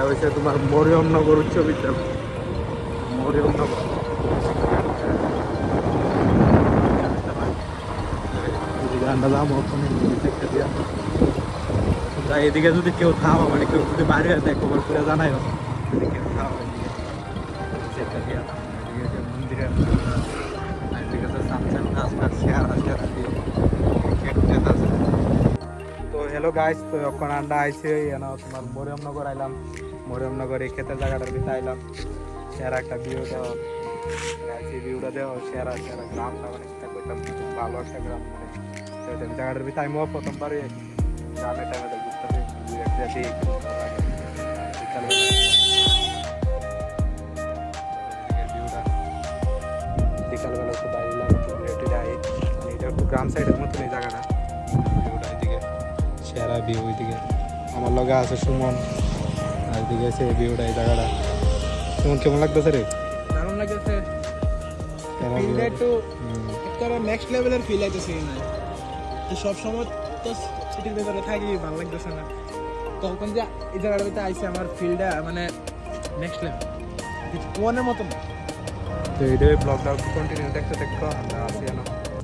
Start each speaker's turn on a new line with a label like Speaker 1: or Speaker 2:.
Speaker 1: হয়েছে তোমার মরিয়মনগর উচ্চ বিদ্যালয়, মরিয়মনগর। গানটা দাম ওখানে দেখতে দিয়া এদিকে যদি কেউ থামা মানে কেউ যদি বাইরে দেখো পুরো জানাই যদি কেউ থামা এদিকে দিয়া এদিকে মন্দিরে এদিকে তো সানসেট রাস্তার চেহারা চেহারা দিয়ে তো হ্যালো গাইস, তো এখন আন্ডা আইছে তোমার মরিয়মনগর আইলাম। মরিয়মনগর এই ক্ষেতের জায়গাটার ভিতরে আইলাম। সেরা একটা ভিউ দেওয়া, ভিউটা দেওয়া সেরা সেরা গ্রামটা মানে কইতাম ভালো একটা গ্রাম মানে জায়গাটার ভিতরে আমিও প্রথমবার গ্রামের টাইমে ঘুরতেছি বিকালবেলা একটু বাইলাম এটা একটু গ্রাম সাইডের মতন এই জায়গাটা। ভিউটা এদিকে সেরা ভিউ, ওইদিকে আমার লগে আছে সুমন, আর এদিকে আছে ভিউটা এই জায়গাটা। সুমন কেমন লাগতেছে রে?
Speaker 2: দারুণ লাগতেছে, ফিলটা একটু একটা নেক্সট লেভেলের ফিল আইতেছে না। তো সব সময় তো সিটির ভেতরে থাকি ভালো লাগতেছে না, তখন যে এই জায়গাটাতে আইসে আমার ফিলটা মানে নেক্সট লেভেল, মনের মতো না।
Speaker 1: তো এইটাই ব্লগটা কন্টিনিউ দেখতে আমরা আসি না।